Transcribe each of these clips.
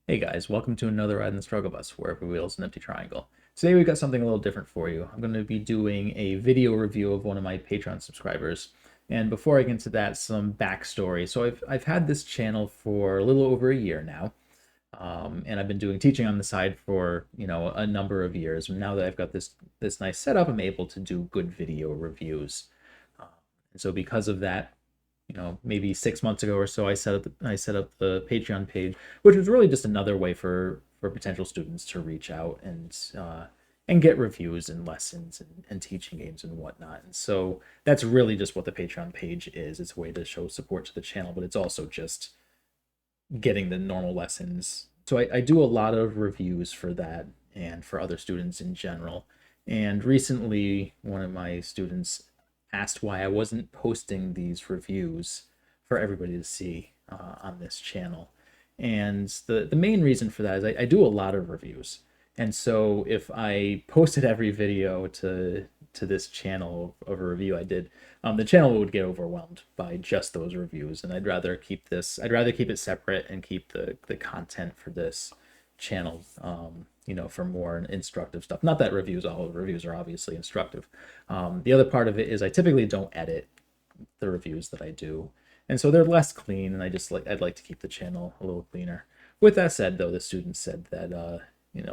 Hey guys, welcome to another ride in the Struggle Bus, where every wheel is an empty triangle. Today we've got something a little different for you. I'm going to be doing a video review of one of my Patreon subscribers. And before I get into that, some backstory. So I've had this channel for a little over a year now, and I've been doing teaching on the side for a number of years. And now that I've got this nice setup, I'm able to do good video reviews. And so because of that, maybe 6 months ago or so, I set up the Patreon page, which was really just another way for potential students to reach out and get reviews and lessons and teaching games and whatnot. And so that's really just what the Patreon page is. It's a way to show support to the channel, but it's also just getting the normal lessons. So I do a lot of reviews for that and for other students in general. And recently, one of my students asked why I wasn't posting these reviews for everybody to see on this channel. And the main reason for that is I do a lot of reviews. And so if I posted every video to this channel of a review I did, the channel would get overwhelmed by just those reviews. And I'd rather keep it separate and keep the content for this channel, for more instructive stuff. Not that all reviews are obviously instructive. The other part of it is I typically don't edit the reviews that I do, and so they're less clean. And I'd like to keep the channel a little cleaner. With that said, though, the student said that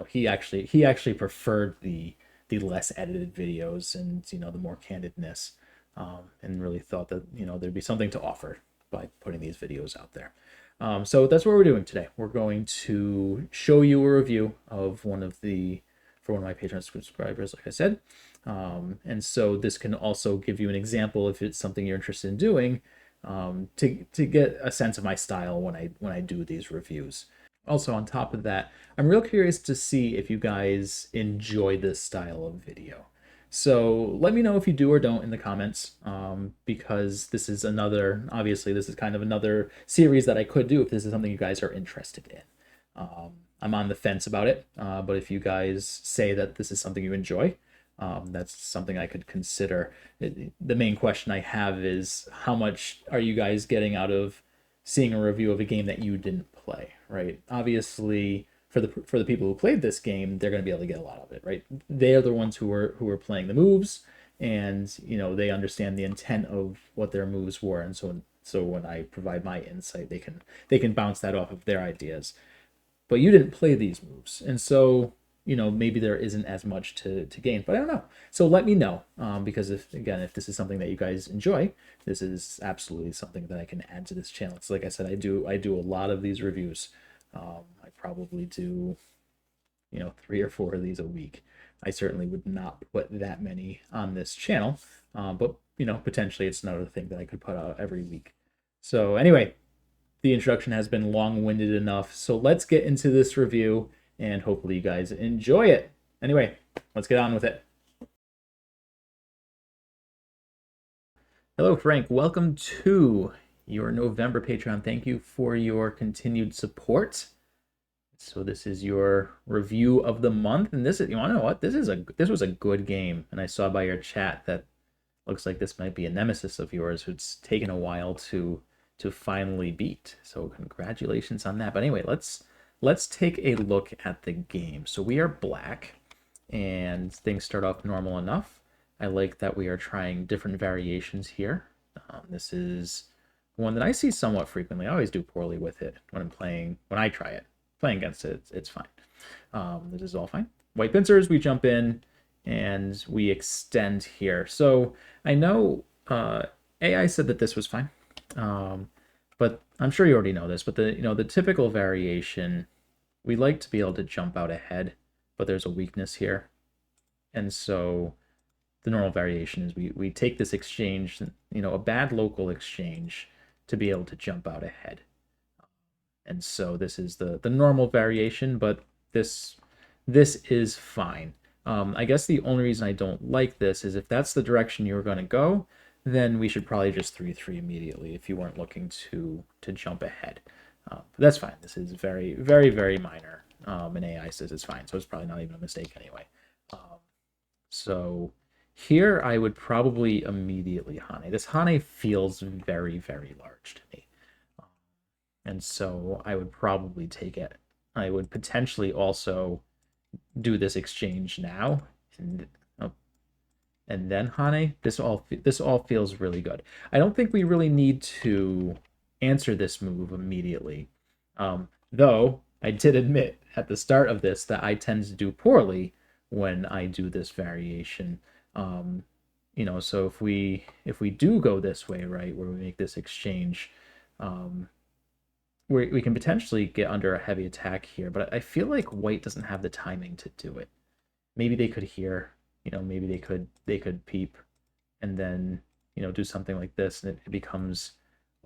he actually preferred the less edited videos and the more candidness, and really thought that there'd be something to offer by putting these videos out there. So that's what we're doing today. We're going to show you a review of one of my Patreon subscribers, like I said. And so this can also give you an example if it's something you're interested in doing, to get a sense of my style when I do these reviews. Also, on top of that, I'm real curious to see if you guys enjoy this style of video. So let me know if you do or don't in the comments, because this is kind of another series that I could do if this is something you guys are interested in. I'm on the fence about it, but if you guys say that this is something you enjoy, that's something I could consider. The main question I have is, how much are you guys getting out of seeing a review of a game that you didn't play, right? Obviously, for the people who played this game, they're going to be able to get a lot of it, right? They are the ones who are playing the moves, and they understand the intent of what their moves were, and so when I provide my insight, they can bounce that off of their ideas. But you didn't play these moves, and so maybe there isn't as much to gain, but I don't know. So let me know, because if this is something that you guys enjoy, this is absolutely something that I can add to this channel. It's like I said, I do a lot of these reviews. I probably do 3 or 4 of these a week. I certainly would not put that many on this channel, but potentially it's another thing that I could put out every week. So anyway, the introduction has been long-winded enough, so let's get into this review and hopefully you guys enjoy it. Anyway, let's get on with it. Hello, Frank. Welcome to your November Patreon. Thank you for your continued support. So this is your review of the month, and you want to know what? This was a good game, and I saw by your chat that looks like this might be a nemesis of yours who's taken a while to finally beat. So congratulations on that. But anyway, let's take a look at the game. So we are black, and things start off normal enough. I like that we are trying different variations here. This is one that I see somewhat frequently. I always do poorly with it when I try it. Playing against it, it's fine. This is all fine. White pincers, we jump in, and we extend here. So I know AI said that this was fine. But I'm sure you already know this, but the typical variation, we like to be able to jump out ahead, but there's a weakness here. And so the normal variation is we take this exchange, a bad local exchange, to be able to jump out ahead. And so this is the normal variation, but this is fine. I guess the only reason I don't like this is if that's the direction you're going to go, then we should probably just 3-3 immediately if you weren't looking to jump ahead. But that's fine. This is very, very, very minor. And AI says it's fine, so it's probably not even a mistake anyway. So here I would probably immediately Hane. This Hane feels very, very large to me. And so I would probably take it I would potentially also do this exchange now, and, oh, and then Hane. This all feels really good. I don't think we really need to answer this move immediately, though I did admit at the start of this that I tend to do poorly when I do this variation. Um, so if we do go this way, right, where we make this exchange, um, we can potentially get under a heavy attack here, but I feel like white doesn't have the timing to do it. Maybe they could hear, maybe they could peep and then, do something like this, and it becomes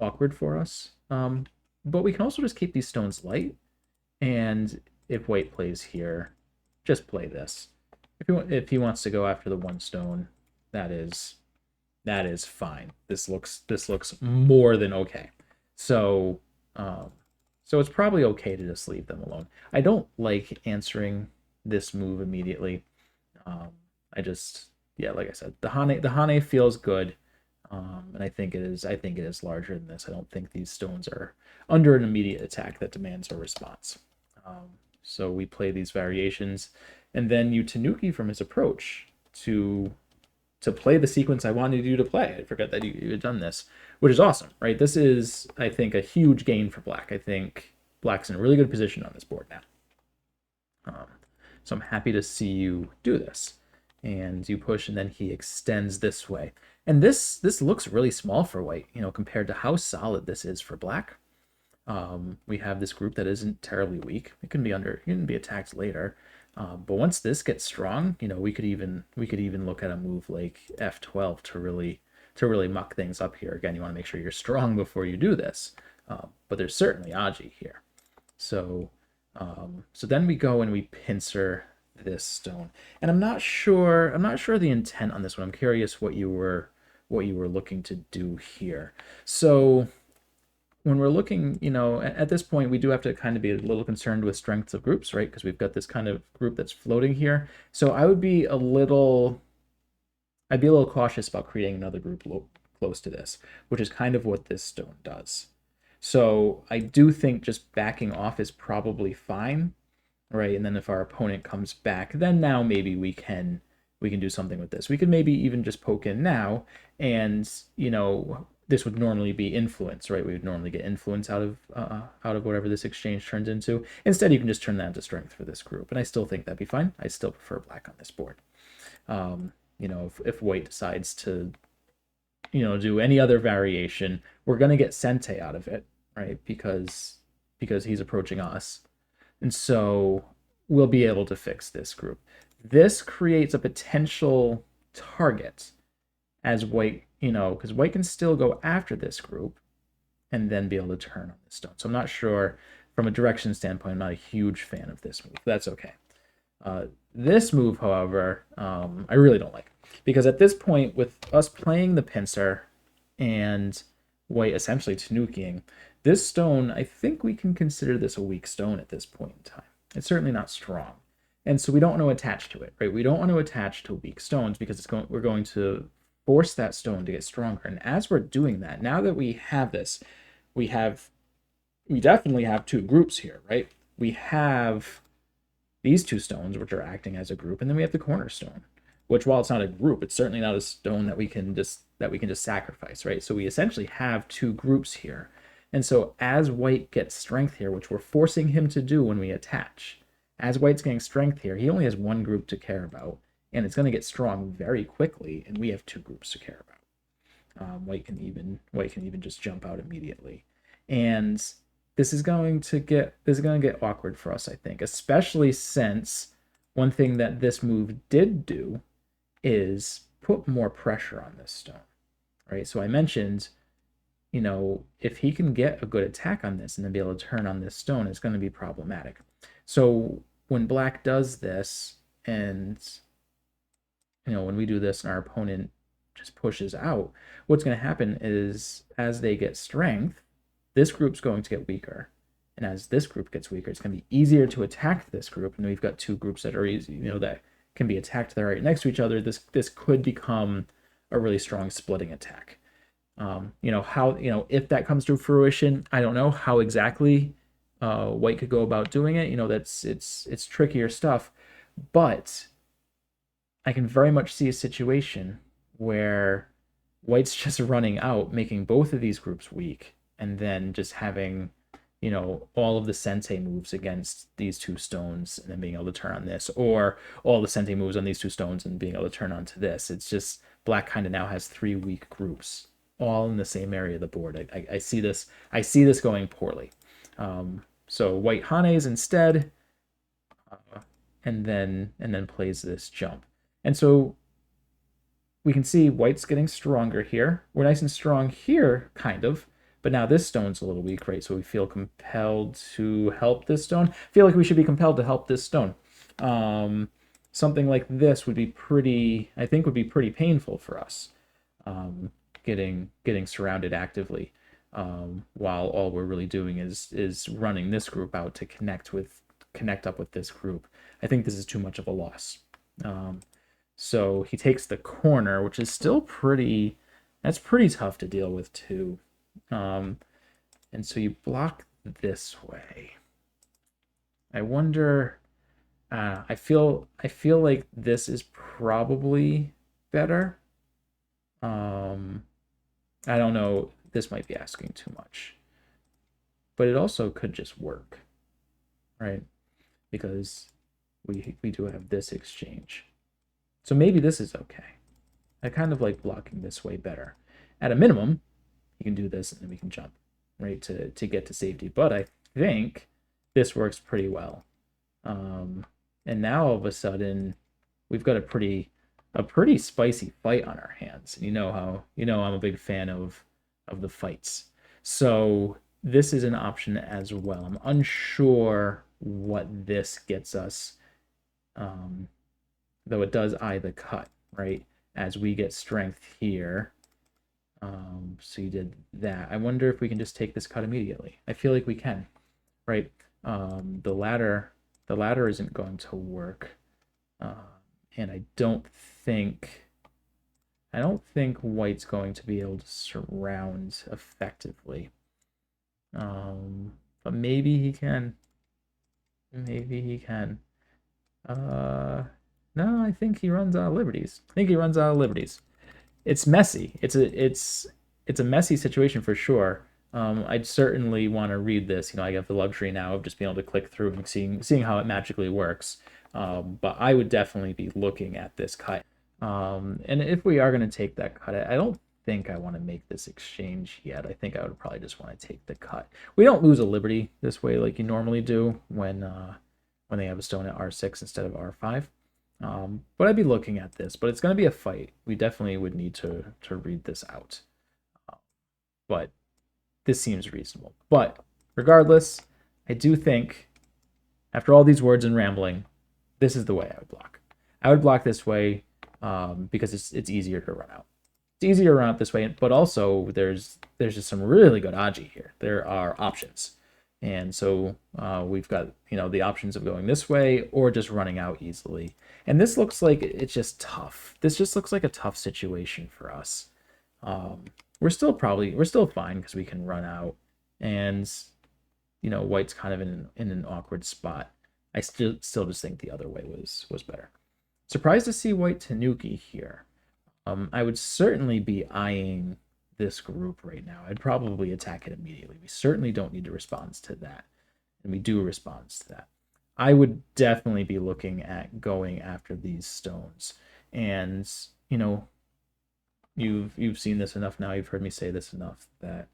awkward for us. But we can also just keep these stones light, and if white plays here, just play this. If he wants to go after the one stone, that is fine. This looks more than okay. So um, so it's probably okay to just leave them alone. I don't like answering this move immediately. Um, I just yeah, like I said, the Hane feels good. And I think it is larger than this. I don't think these stones are under an immediate attack that demands a response. So we play these variations, and then you Tanuki from his approach to play the sequence I wanted you to play. I forgot that you had done this, which is awesome, right? This is, I think, a huge gain for Black. I think Black's in a really good position on this board now. So I'm happy to see you do this. And you push, and then he extends this way. And this looks really small for white, compared to how solid this is for Black. We have this group that isn't terribly weak. It can be attacked later. But once this gets strong, we could even look at a move like F12 to really muck things up here. Again, you want to make sure you're strong before you do this. But there's certainly Aji here. So then we go and we pincer this stone. And I'm not sure the intent on this one. I'm curious what you were looking to do here. So when we're looking, at this point, we do have to kind of be a little concerned with strengths of groups, right? Because we've got this kind of group that's floating here. So I'd be a little cautious about creating another group close to this, which is kind of what this stone does. So I do think just backing off is probably fine, right? And then if our opponent comes back, then now maybe we can do something with this. We could maybe even just poke in now, and this would normally be influence, right? We would normally get influence out of whatever this exchange turns into. Instead, you can just turn that into strength for this group, and I still think that'd be fine. I still prefer Black on this board. If white decides to do any other variation, we're gonna get Sente out of it, right? Because he's approaching us, and so we'll be able to fix this group. This creates a potential target as white, because white can still go after this group and then be able to turn on this stone. So I'm not sure, from a direction standpoint, I'm not a huge fan of this move. That's okay. This move, however, I really don't like, because at this point, with us playing the pincer and white essentially tanukiing, this stone, I think we can consider this a weak stone at this point in time. It's certainly not strong. And so we don't want to attach to it, right? We don't want to attach to weak stones, because we're going to force that stone to get stronger. And as we're doing that, now that we have this, we definitely have two groups here, right? We have these two stones, which are acting as a group, and then we have the cornerstone, which, while it's not a group, it's certainly not a stone that we can just sacrifice, right? So we essentially have two groups here. And so as white gets strength here, which we're forcing him to do when we attach, as white's getting strength here, he only has one group to care about, and it's going to get strong very quickly, and we have two groups to care about. White can even just jump out immediately, and this is going to get awkward for us, I think, especially since one thing that this move did do is put more pressure on this stone, right? So I mentioned, if he can get a good attack on this and then be able to turn on this stone, it's going to be problematic. So when Black does this, and when we do this and our opponent just pushes out, what's going to happen is, as they get strength, this group's going to get weaker. And as this group gets weaker, it's going to be easier to attack this group. And we've got two groups that are easy, that can be attacked. They're right next to each other. This could become a really strong splitting attack. If that comes to fruition, I don't know how exactly white could go about doing it. You know, it's trickier stuff, but I can very much see a situation where white's just running out, making both of these groups weak, and then just having, you know, all of the sente moves against these two stones and then being able to turn on this, or all the sente moves on these two stones and being able to turn onto this. It's just black kind of now has three weak groups all in the same area of the board. I see this. I see this going poorly. So white Hanes instead, and then plays this jump. And so we can see white's getting stronger here. We're nice and strong here, kind of. But now this stone's a little weak, right? So we feel compelled to help this stone. I feel like we should be compelled to help this stone. Something like this would be pretty, I think would be pretty painful for us. Getting surrounded actively, while all we're really doing is running this group out to connect up with this group. I think this is too much of a loss. So he takes the corner, which is still pretty, that's pretty tough to deal with too. And so you block this way. I wonder, I feel like this is probably better. I don't know, this might be asking too much. But it also could just work, right? Because we do have this exchange. So maybe this is okay. I kind of like blocking this way better. At a minimum, you can do this and then we can jump, right, to get to safety. But I think this works pretty well. And now all of a sudden, we've got a pretty spicy fight on our hands. You know I'm a big fan of the fights. So this is an option as well. I'm unsure what this gets us, though it does eye the cut, right? As we get strength here. So you did that. I wonder if we can just take this cut immediately. I feel like we can, right? The ladder isn't going to work. And I don't think white's going to be able to surround effectively. But maybe he can. Maybe he can. No, I think he runs out of liberties. It's messy. It's a messy situation for sure. I'd certainly want to read this. You know, I have the luxury now of just being able to click through and seeing how it magically works. But I would definitely be looking at this cut. And if we are going to take that cut, I don't think I want to make this exchange yet. I think I would probably just want to take the cut. We don't lose a liberty this way like you normally do when they have a stone at R6 instead of R5. But I'd be looking at this, but it's going to be a fight. We definitely would need to read this out. But this seems reasonable. But regardless, I do think, after all these words and rambling, this is the way I would block. I would block this way because it's easier to run out. It's easier to run out this way, but also there's just some really good aji here. There are options. And so we've got, you know, the options of going this way or just running out easily. And this looks like it's just tough. This just looks like a tough situation for us. We're still fine because we can run out. And, you know, white's kind of in an awkward spot. I still just think the other way was better. Surprised to see white Tanuki here. I would certainly be eyeing this group right now. I'd probably attack it immediately. We certainly don't need to respond to that. And we do respond to that. I would definitely be looking at going after these stones. And, you know, you've seen this enough now, you've heard me say this enough that,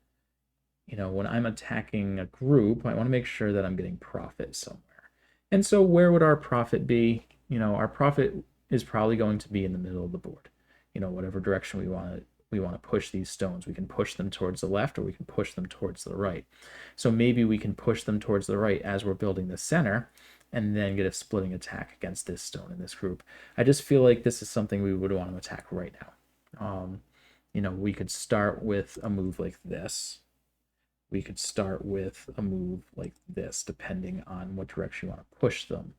you know, when I'm attacking a group, I want to make sure that I'm getting profit somewhere. And so where would our profit be? You know, our profit is probably going to be in the middle of the board. You know, whatever direction we want to push these stones. We can push them towards the left or we can push them towards the right. So maybe we can push them towards the right as we're building the center and then get a splitting attack against this stone in this group. I just feel like this is something we would want to attack right now. You know, we could start with a move like this. We could start with a move like this, depending on what direction you want to push them.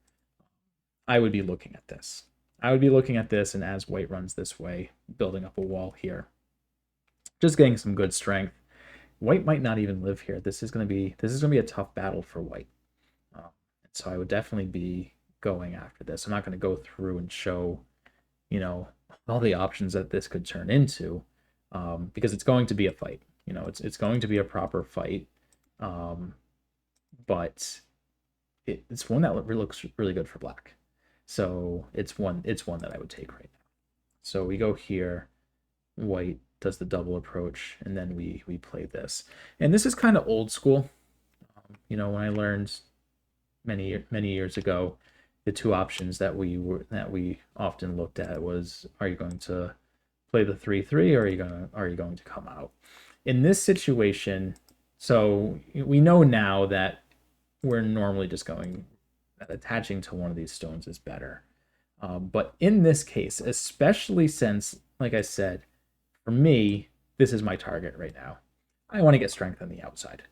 I would be looking at this. And as white runs this way, building up a wall here. Just getting some good strength. White might not even live here. This is gonna be a tough battle for white. So I would definitely be going after this. I'm not going to go through and show, you know, all the options that this could turn into, because it's going to be a fight. You know, it's going to be a proper fight, but it's one that looks really good for black. So it's one that I would take right now. So we go here, white does the double approach, and then we play this. And this is kind of old school. You know, when I learned many years ago, the two options that we often looked at was, are you going to play the 3-3, or are you going to come out? In this situation, so we know now that we're normally just going, attaching to one of these stones is better. But in this case, especially since, like I said, for me, this is my target right now. I want to get strength on the outside.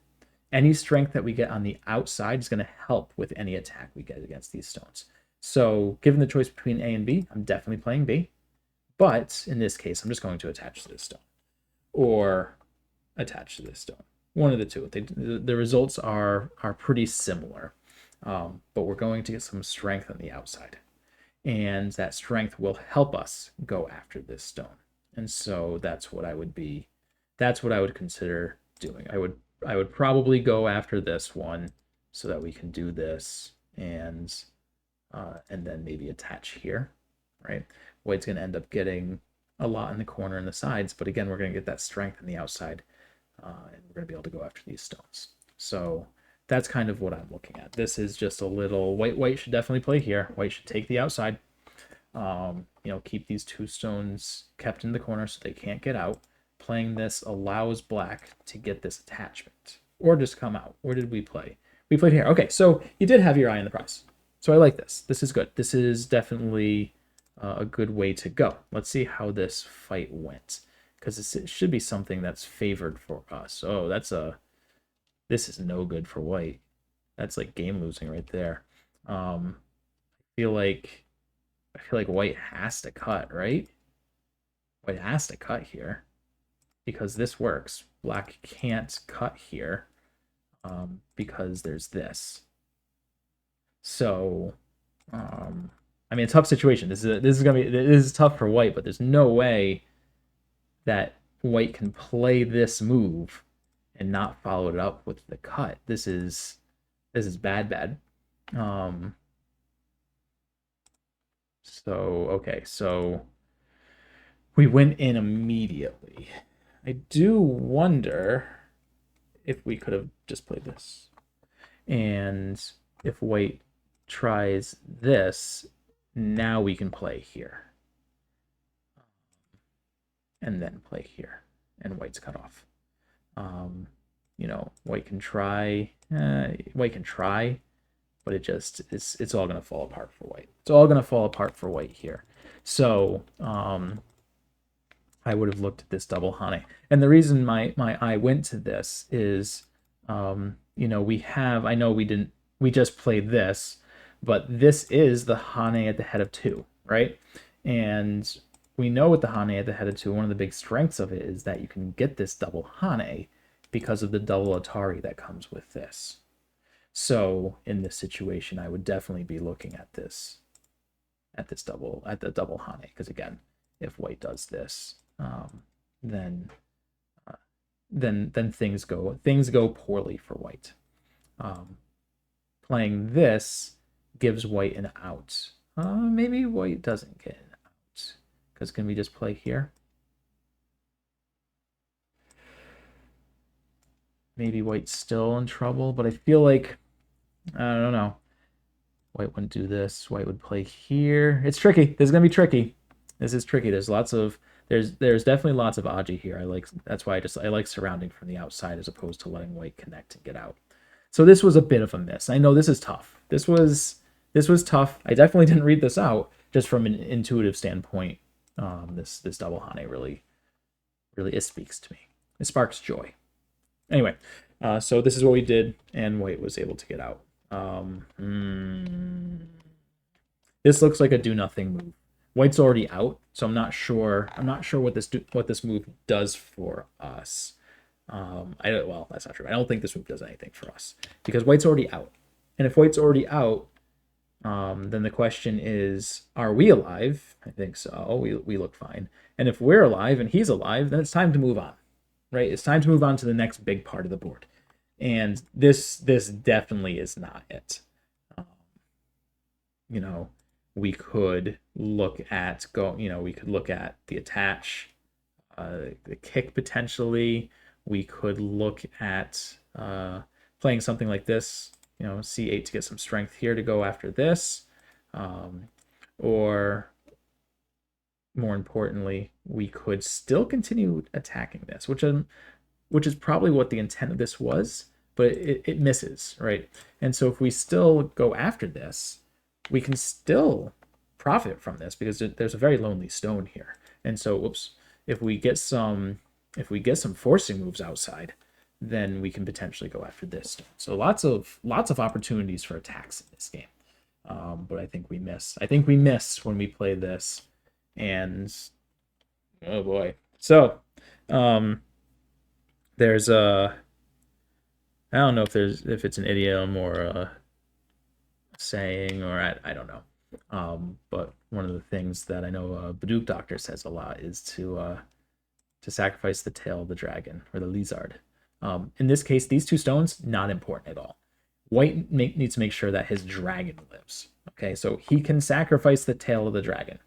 Any strength that we get on the outside is going to help with any attack we get against these stones. So given the choice between A and B, I'm definitely playing B. But in this case, I'm just going to attach to this stone or attach to this stone. One of the two. The results are pretty similar, but we're going to get some strength on the outside. And that strength will help us go after this stone. And so that's what I would consider doing. I would probably go after this one so that we can do this and then maybe attach here, right? White's going to end up getting a lot in the corner and the sides, but again, we're going to get that strength on the outside, and we're going to be able to go after these stones. So that's kind of what I'm looking at. This is just a little white should definitely play here. White should take the outside. You know, keep these two stones kept in the corner so they can't get out. Playing this allows black to get this attachment or just come out. Where did we play? We played here. Okay, so you did have your eye on the prize. So I like this. This is good. This is definitely a good way to go. Let's see how this fight went, because it should be something that's favored for us. Oh, this is no good for white. That's like game losing right there. I feel like white has to cut, right? White has to cut here because this works. Black can't cut here because there's this. So, I mean, a tough situation. This is tough for white, but there's no way that white can play this move and not follow it up with the cut. This is bad. So okay, so we went in immediately. I do wonder if we could have just played this, and if white tries this, now we can play here and then play here, and white's cut off. You know, white can try, but it's all gonna fall apart for white. It's all gonna fall apart for white here. So I would have looked at this double Hane, and the reason my eye went to this is, you know, I know we just played this, but this is the Hane at the head of 2, right? And we know with the Hane at the head of 2, one of the big strengths of it is that you can get this double Hane because of the double Atari that comes with this. So in this situation, I would definitely be looking at the double Hane, because again, if white does this, then things go poorly for white. Playing this gives white an out. Maybe white doesn't get an out, because can we just play here? Maybe white's still in trouble, but I feel like, I don't know. White wouldn't do this. White would play here. It's tricky. This is gonna be tricky. This is tricky. There's definitely lots of Aji here. That's why I like surrounding from the outside as opposed to letting white connect and get out. So this was a bit of a miss. I know this is tough. This was tough. I definitely didn't read this out just from an intuitive standpoint. This double Hane really it speaks to me. It sparks joy. Anyway, so this is what we did, and white was able to get out. This looks like a do nothing move. White's already out, so I'm not sure what this move does for us. Well, that's not true. I don't think this move does anything for us because white's already out. And if white's already out, then the question is, are we alive? I think so. We look fine. And if we're alive and he's alive, then it's time to move on, right? It's time to move on to the next big part of the board. And this definitely is not it. You know, we could look at we could look at the attach, the kick potentially. We could look at playing something like this, c8 to get some strength here to go after this, or more importantly, we could still continue attacking this, which is probably what the intent of this was, but it misses, right? And so if we still go after this, we can still profit from this because there's a very lonely stone here. And so, if we get some forcing moves outside, then we can potentially go after this stone. So lots of opportunities for attacks in this game. But I think we miss. I think we miss when we play this, and oh boy. So, there's a. I don't know if it's an idiom or a saying, or I don't know. But one of the things that I know Baduk Doctor says a lot is to sacrifice the tail of the dragon or the lizard. In this case, these two stones, not important at all. White needs to make sure that his dragon lives. Okay, so he can sacrifice the tail of the dragon.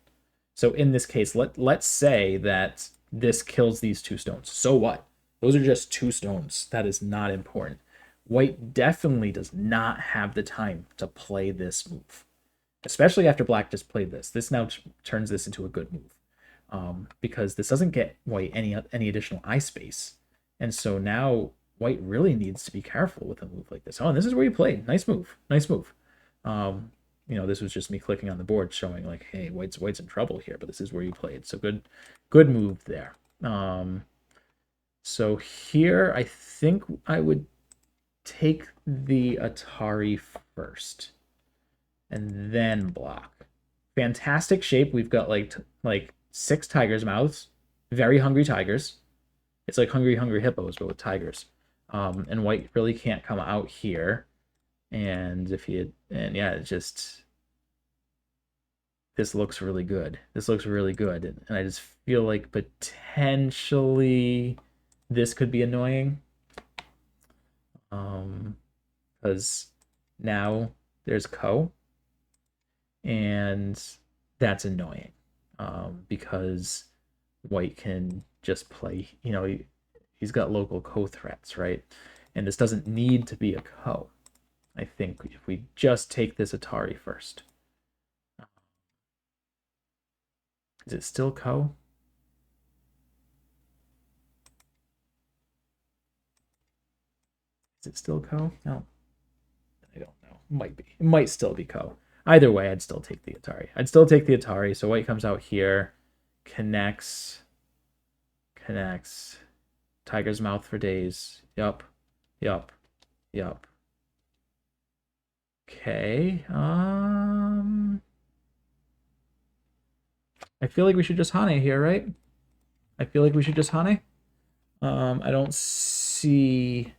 So in this case, let's say that this kills these two stones. So what? Those are just two stones. That is not important. White definitely does not have the time to play this move, especially after black just played this. This now turns this into a good move, because this doesn't get white any additional eye space. And so now white really needs to be careful with a move like this. Oh, and this is where you played. Nice move. Nice move. This was just me clicking on the board showing like, hey, white's in trouble here, but this is where you played. So good move there. So here I think I would take the Atari first and then block. Fantastic shape. We've got like 6 tigers' mouths. Very hungry tigers. It's like hungry hippos, but with tigers. And white really can't come out here. And this looks really good. This looks really good. And I just feel like potentially this could be annoying. Because now there's Ko. And that's annoying. Because white can just play, he's got local Ko threats, right? And this doesn't need to be a Ko. I think if we just take this Atari first. Is it still Ko? Is it still Ko? No. I don't know. Might be. It might still be Ko. Either way, I'd still take the Atari. So white comes out here, connects. Tiger's mouth for days. Yup. Okay. I feel like we should just Hane here, right? I don't see.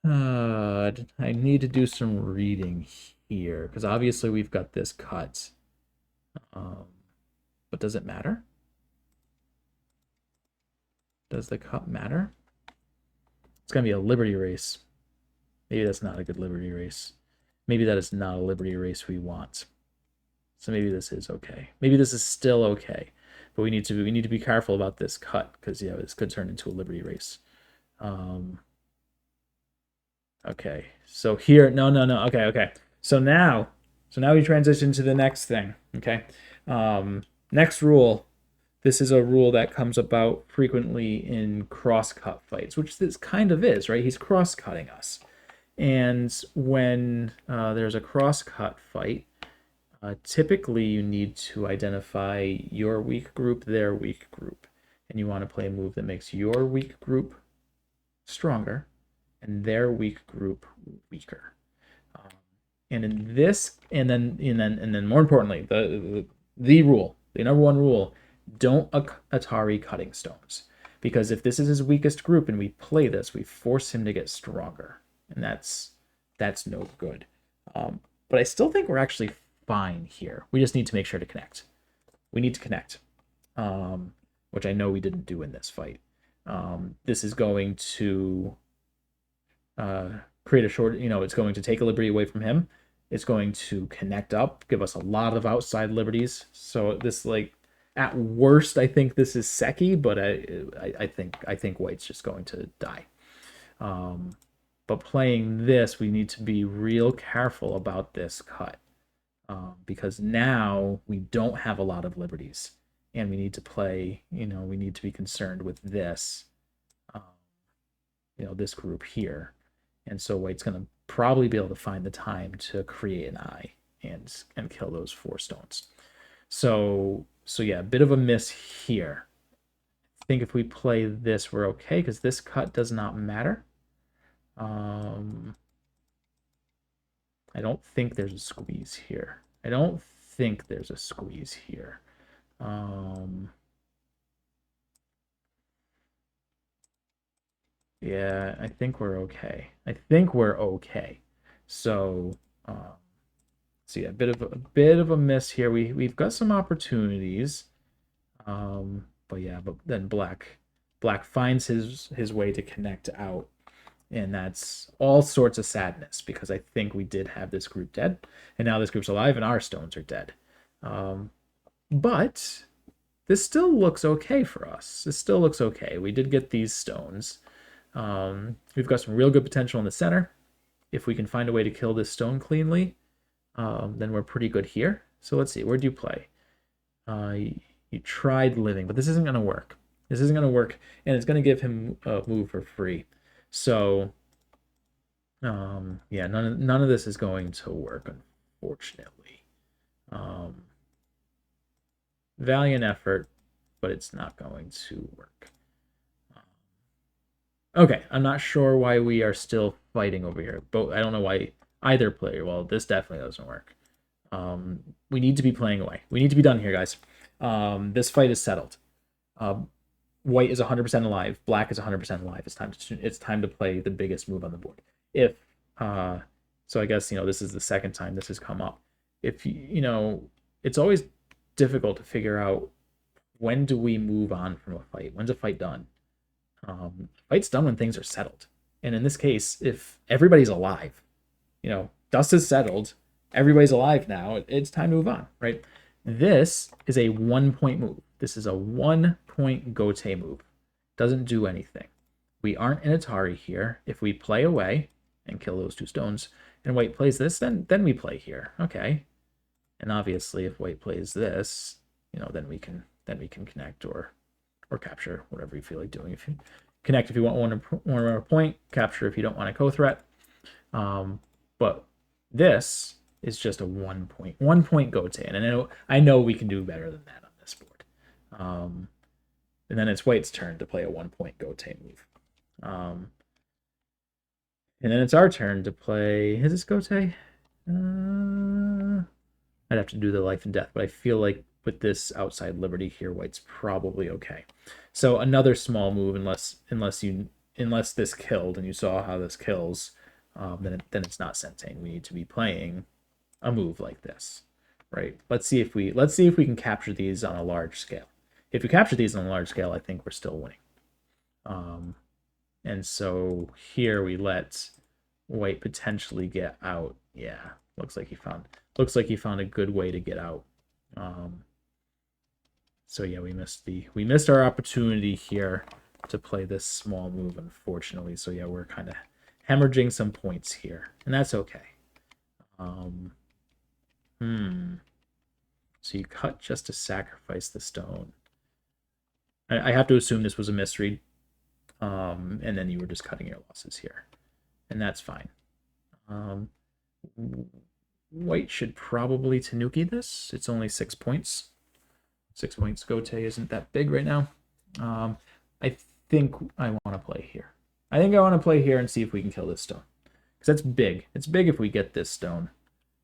I need to do some reading here because obviously we've got this cut. But does it matter? Does the cut matter? It's gonna be a liberty race. Maybe that's not a good liberty race. Maybe that is not a liberty race we want. So maybe this is okay. Maybe this is still okay. But we need to be careful about this cut because this could turn into a liberty race. Okay. So here, no. Okay. So now we transition to the next thing. Okay. Next rule. This is a rule that comes about frequently in cross-cut fights, which this kind of is, right? He's cross-cutting us. And when there's a cross-cut fight, typically you need to identify your weak group, their weak group. And you want to play a move that makes your weak group stronger and their weak group weaker. And in this, and then more importantly, the rule, the number one rule, don't Atari cutting stones. because if this is his weakest group and we play this, we force him to get stronger, and that's no good. But I still think we're actually fine here. We just need to make sure to connect. We need to connect, which I know we didn't do in this fight. This is going to create a short, it's going to take a liberty away from him. It's going to connect up, give us a lot of outside liberties. So this, like, at worst, I think this is Seki, but I think White's just going to die. But playing this, we need to be real careful about this cut, because now we don't have a lot of liberties, and we need to play. We need to be concerned with this. This group here, and so White's going to probably be able to find the time to create an eye and kill those 4 stones. So yeah, a bit of a miss here. I think if we play this, we're okay, because this cut does not matter. I don't think there's a squeeze here. Yeah, I think we're okay. So, yeah, a bit of a miss here. We've got some opportunities, but then Black finds his way to connect out, and that's all sorts of sadness, because I think we did have this group dead, and now this group's alive, and our stones are dead. But this still looks okay for us. We did get these stones. We've got some real good potential in the center. If we can find a way to kill this stone cleanly, then we're pretty good here. So let's see, where'd you play? You tried living, but this isn't going to work. And it's going to give him a move for free. So, yeah, none of this is going to work, unfortunately. Valiant effort, but it's not going to work. Okay, I'm not sure why we are still fighting over here. But I don't know why either player. Well, this definitely doesn't work. We need to be playing away. We need to be done here, guys. This fight is settled. White is 100% alive. Black is 100% alive. It's time to play the biggest move on the board. So I guess this is the second time this has come up. It's always difficult to figure out, when do we move on from a fight? When's a fight done? Fight's done when things are settled. And in this case, if everybody's alive, dust is settled, everybody's alive now, it's time to move on, right? This is a 1-point move. This is a 1-point Gote move. Doesn't do anything. We aren't in Atari here. If we play away and kill those 2 stones, and White plays this, then we play here. Okay. And obviously, if White plays this, then we can connect or capture, whatever you feel like doing. If you connect, if you want one point, capture if you don't want a co-threat. But this is just a 1-point Gote, and I know we can do better than that on this board. And then it's White's turn to play a 1-point Gote move. And then it's our turn to play. Is this Gote? I'd have to do the life and death, but I feel like with this outside liberty here, White's probably okay. So another small move, unless this killed, and you saw how this kills, then it's not sentient. We need to be playing a move like this, right? Let's see if we can capture these on a large scale. If we capture these on a large scale, I think we're still winning. And so here we let White potentially get out. Yeah, looks like he found a good way to get out. So yeah, we missed our opportunity here to play this small move, unfortunately. So yeah, we're kind of hemorrhaging some points here, and that's okay. So you cut just to sacrifice the stone. I have to assume this was a misread, and then you were just cutting your losses here, and that's fine. White should probably Tanuki this. It's only 6 points. 6 points. Gote isn't that big right now. I think I want to play here. And see if we can kill this stone. Because that's big. It's big if we get this stone.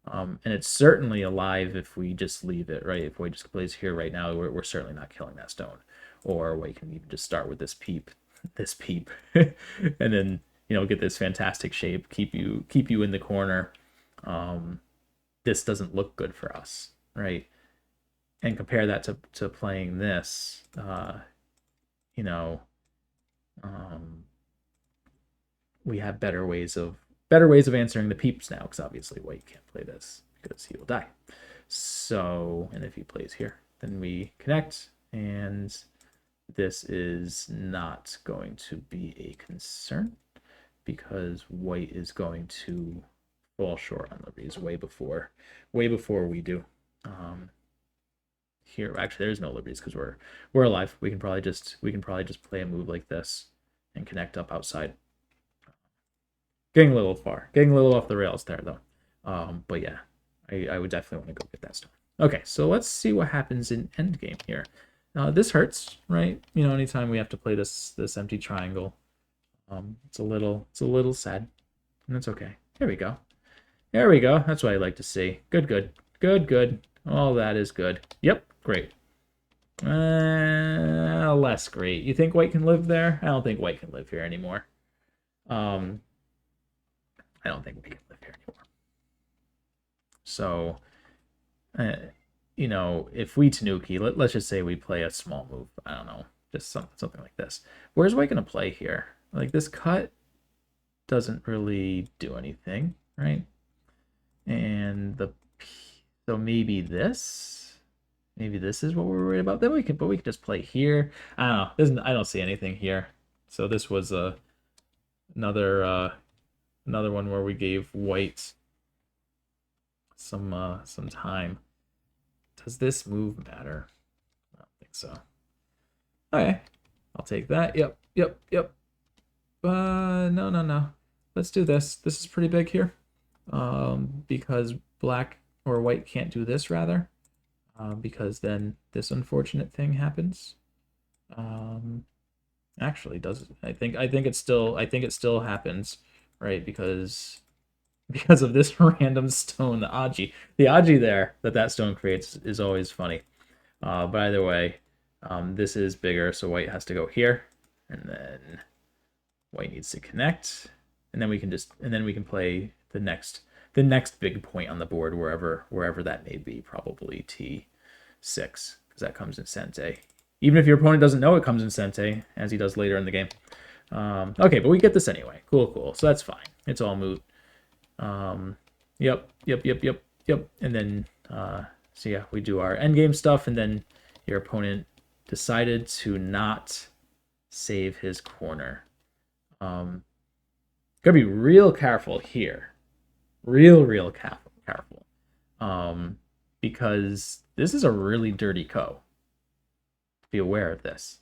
And it's certainly alive if we just leave it, right? If White just plays here right now, we're certainly not killing that stone. or white can even just start with this peep, and then get this fantastic shape, keep you in the corner. This doesn't look good for us, right? And compare that to playing this, um, we have better ways of answering the peeps now, because obviously white can't play this because he will die. So, and if he plays here, then we connect, and this is not going to be a concern because white is going to fall short on liberties way before we do. Here, actually, there's no liberties because we're alive. We can probably just play a move like this and connect up outside. Getting a little far, getting a little off the rails there though. But yeah, I would definitely want to go get that stone. Okay, so let's see what happens in endgame here. This hurts, right? Anytime we have to play this empty triangle, it's a little sad, and that's okay. Here we go. There we go. That's what I like to see. Good. All that is good. Yep, great. Less great. You think white can live there? I don't think white can live here anymore. I don't think we can live here anymore. So, if we Tanuki, let's just say we play a small move. I don't know, just something like this. Where's white gonna play here? Like, this cut doesn't really do anything, right? And so maybe this is what we're worried about. Then we could just play here. I don't know. I don't see anything here. So this was another one where we gave white some time. Does this move matter? I don't think so. Okay, I'll take that. Yep. No. Let's do this. This is pretty big here. Because black or white can't do this, rather. Because then this unfortunate thing happens. Actually, does it? I think it still happens, right? Because of this random stone, the Aji there that stone creates is always funny. But either way, this is bigger, so white has to go here, and then white needs to connect, and then we can play the next big point on the board, wherever that may be, probably T6, because that comes in Sente. Even if your opponent doesn't know it comes in Sente, as he does later in the game. Okay, but we get this anyway. Cool. So that's fine. It's all moot. Yep. And then, so yeah, we do our endgame stuff, and then your opponent decided to not save his corner. Gotta be real careful here. Real careful. Because this is a really dirty ko. Be aware of this.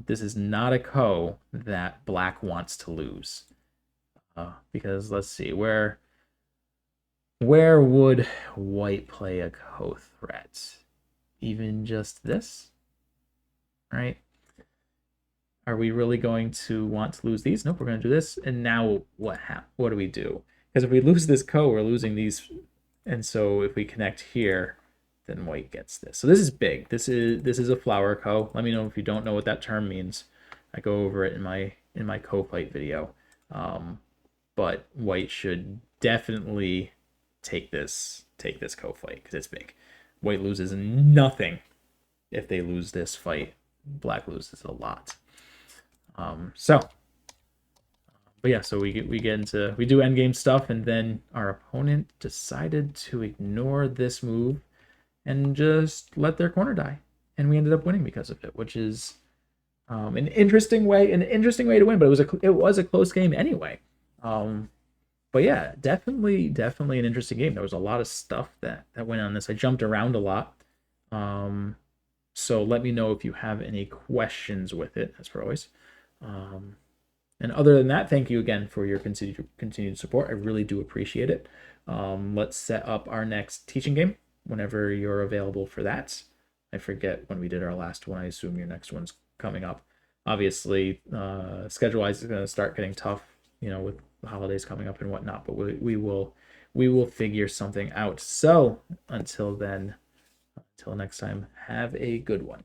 This is not a ko that black wants to lose. Because let's see, where would white play a ko threat? Even just this, right? Are we really going to want to lose these? Nope, we're going to do this. And now what do we do? Because if we lose this ko, we're losing these. And so if we connect here, then white gets this. So this is big. This is a flower ko. Let me know if you don't know what that term means. I go over it in my ko fight video. But white should definitely take this ko fight because it's big. White loses nothing if they lose this fight. Black loses a lot. But yeah, so we do endgame stuff, and then our opponent decided to ignore this move and just let their corner die, and we ended up winning because of it, which is an interesting way to win. But it was a close game anyway. But yeah, definitely an interesting game. There was a lot of stuff that went on this. I jumped around a lot. So let me know if you have any questions with it, as per always. And other than that, thank you again for your continued support. I really do appreciate it. Let's set up our next teaching game whenever you're available for that. I forget when we did our last one. I assume your next one's coming up. Obviously, schedule-wise is going to start getting tough, with the holidays coming up and whatnot. But we will figure something out. So until then, until next time, have a good one.